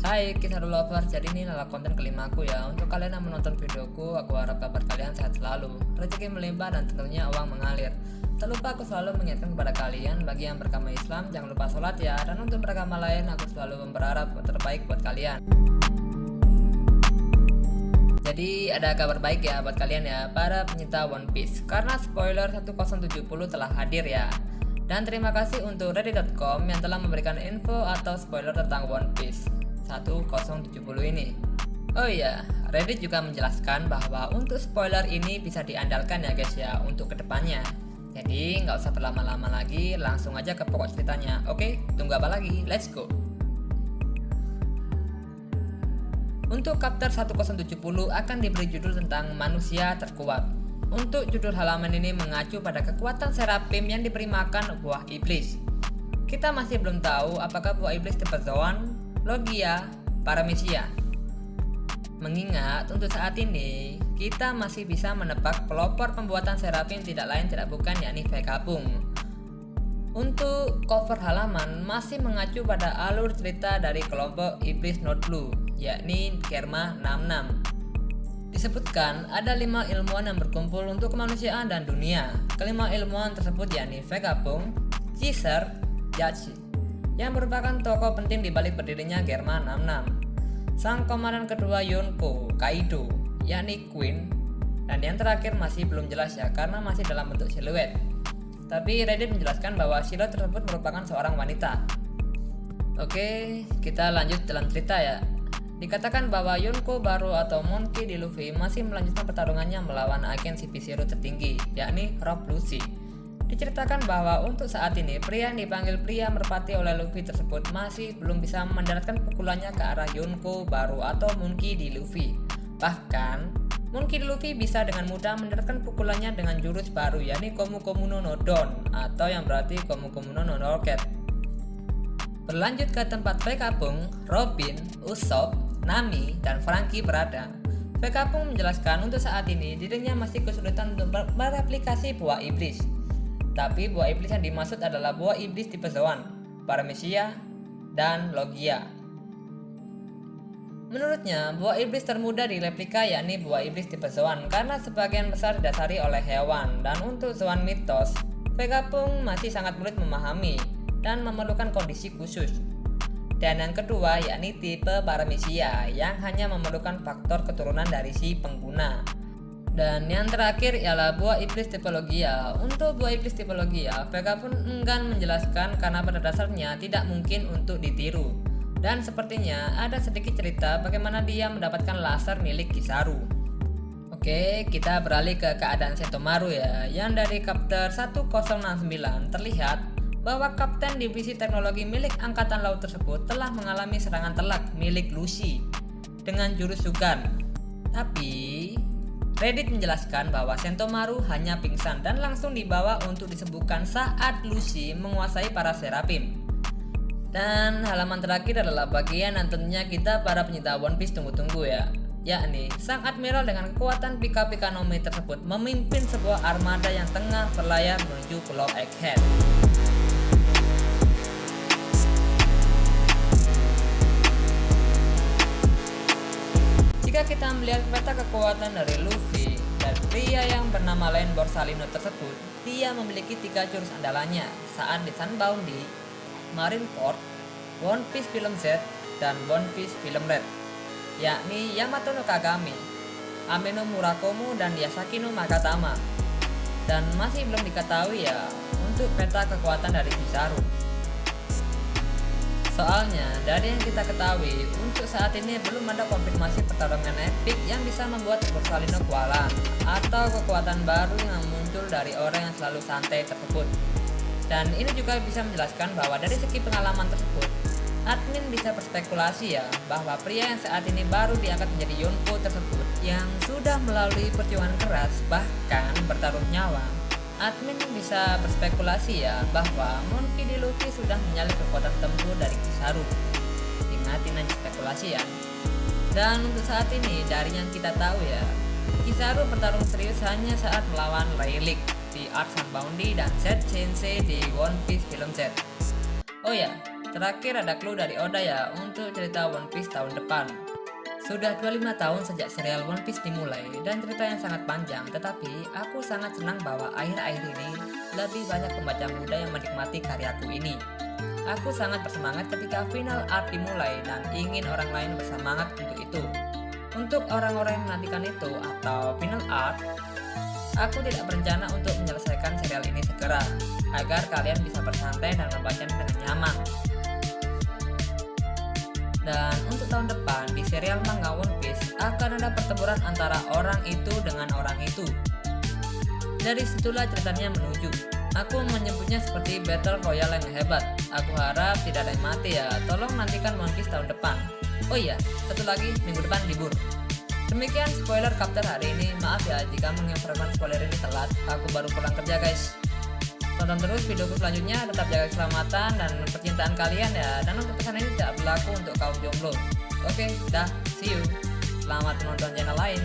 Hai Kizaru Lovers, jadi ini adalah konten kelima aku ya. Untuk kalian yang menonton videoku, aku harap kabar kalian sehat selalu, rezeki melimpah dan tentunya uang mengalir. Tak lupa aku selalu mengingatkan kepada kalian, bagi yang beragama Islam jangan lupa sholat ya. Dan untuk beragama lain aku selalu berharap terbaik buat kalian. Jadi ada kabar baik ya buat kalian ya, para pencinta One Piece, karena spoiler 1070 telah hadir ya. Dan terima kasih untuk reddit.com yang telah memberikan info atau spoiler tentang One Piece 1070 ini. Oh iya, Reddit juga menjelaskan bahwa untuk spoiler ini bisa diandalkan ya guys ya untuk kedepannya. Jadi nggak usah berlama-lama lagi, langsung aja ke pokok ceritanya. Oke, tunggu apa lagi? Let's go. Untuk chapter 1070 akan diberi judul tentang manusia terkuat. Untuk judul halaman ini mengacu pada kekuatan Seraphim yang diberi makan buah iblis. Kita masih belum tahu apakah buah iblis tipe Zoan, Logia, Paramecia. Mengingat untuk saat ini kita masih bisa menebak pelopor pembuatan Seraphim tidak lain tidak bukan yakni Vegapunk. Untuk cover halaman masih mengacu pada alur cerita dari kelompok Iblis Not Blue, yakni Germa 66. Disebutkan ada 5 ilmuwan yang berkumpul untuk kemanusiaan dan dunia. Kelima ilmuwan tersebut yakni Vegapunk, Caesar, Yachi, yang merupakan tokoh penting di balik berdirinya Germa 66. Sang komandan kedua Yonko, Kaido, yakni Queen, dan yang terakhir masih belum jelas ya karena masih dalam bentuk siluet. Tapi Reddit menjelaskan bahwa siluet tersebut merupakan seorang wanita. Oke, kita lanjut dalam cerita ya. Dikatakan bahwa Yonko baru atau Monkey D. Luffy masih melanjutkan pertarungannya melawan agen CP0 tertinggi, yakni Rob Lucci. Diceritakan bahwa untuk saat ini pria yang dipanggil pria merpati oleh Luffy tersebut masih belum bisa mendaratkan pukulannya ke arah Yonko baru atau Monkey D. Luffy. Bahkan Monkey D. Luffy bisa dengan mudah mendaratkan pukulannya dengan jurus baru yakni Komu Komu no Don atau yang berarti Komu Komu no Rocket. Berlanjut ke tempat Vegapunk, Robin, Usopp, Nami, dan Franky berada. Vegapunk menjelaskan untuk saat ini dirinya masih kesulitan untuk mereplikasi buah iblis. Tapi buah iblis yang dimaksud adalah buah iblis tipe Zoan, Paramecia, dan Logia. Menurutnya, buah iblis termudah direplika yakni buah iblis tipe Zoan karena sebagian besar didasari oleh hewan, dan untuk Zoan mitos, Vegapunk masih sangat sulit memahami dan memerlukan kondisi khusus. Dan yang kedua yakni tipe Paramecia yang hanya memerlukan faktor keturunan dari si pengguna. Dan yang terakhir ialah buah iblis tipe Logia. Untuk buah iblis tipe Logia, Vegapunk enggan menjelaskan karena pada dasarnya tidak mungkin untuk ditiru. Dan sepertinya ada sedikit cerita bagaimana dia mendapatkan laser milik Kizaru. Oke, kita beralih ke keadaan Sentomaru ya. Yang dari chapter 1069 terlihat bahwa Kapten Divisi Teknologi milik Angkatan Laut tersebut telah mengalami serangan telak milik Lucy dengan jurus Sugan. Tapi Reddit menjelaskan bahwa Sentomaru hanya pingsan dan langsung dibawa untuk disembuhkan saat Lucy menguasai para Seraphim. Dan halaman terakhir adalah bagian yang tentunya kita para pencinta One Piece tunggu-tunggu ya, yakni sang Admiral dengan kekuatan Pika-Pika no Mi tersebut memimpin sebuah armada yang tengah berlayar menuju Pulau Egghead. Jika kita melihat peta kekuatan dari Luffy dan pria yang bernama lain Borsalino tersebut, dia memiliki 3 jurus andalannya saat di Sunbound, Marineford, One Piece Film Z, dan One Piece Film Red, yakni Yamato no Kagami, Ame no Murakumo, dan Yasaki no Magatama. Dan masih belum diketahui ya untuk peta kekuatan dari Kizaru. Soalnya dari yang kita ketahui untuk saat ini belum ada konfirmasi pertarungan epic yang bisa membuat Borsalino kualat atau kekuatan baru yang muncul dari orang yang selalu santai tersebut. Dan ini juga bisa menjelaskan bahwa dari segi pengalaman tersebut, admin bisa berspekulasi ya bahwa pria yang saat ini baru diangkat menjadi Yonko tersebut yang sudah melalui perjuangan keras bahkan bertaruh nyawa. Admin bisa berspekulasi ya bahwa Monkey D. Luffy sudah menyalip kekuatan tempur dari Kizaru. Ingatin aja spekulasi ya. Dan untuk saat ini dari yang kita tahu ya, Kizaru bertarung serius hanya saat melawan Rayleigh di Arc Sunbound dan Z Sensei di One Piece Film Z. Oh ya, Terakhir ada clue dari Oda ya untuk cerita One Piece tahun depan. Sudah 25 tahun sejak serial One Piece dimulai dan cerita yang sangat panjang, tetapi aku sangat senang bahwa akhir-akhir ini lebih banyak pembaca muda yang menikmati karyaku ini. Aku sangat bersemangat ketika final art dimulai dan ingin orang lain bersemangat untuk itu. Untuk orang-orang yang menantikan itu atau final art, aku tidak berencana untuk menyelesaikan serial ini segera, agar kalian bisa bersantai dan membacanya dengan nyaman. Dan untuk tahun depan di serial manga One Piece akan ada pertempuran antara orang itu dengan orang itu. Dari situlah ceritanya menuju. Aku menyebutnya seperti Battle Royale yang hebat. Aku harap tidak ada yang mati ya. Tolong nantikan One Piece tahun depan. Oh iya, satu lagi, minggu depan libur. Demikian spoiler Kapten hari ini. Maaf ya jika menginformasikan spoiler ini telat. Aku baru pulang kerja guys. Tonton terus videoku selanjutnya, tetap jaga keselamatan dan percintaan kalian ya. Dan untuk pesan ini tidak berlaku untuk kaum jomblo. Oke, dah, see you. Selamat menonton channel lain.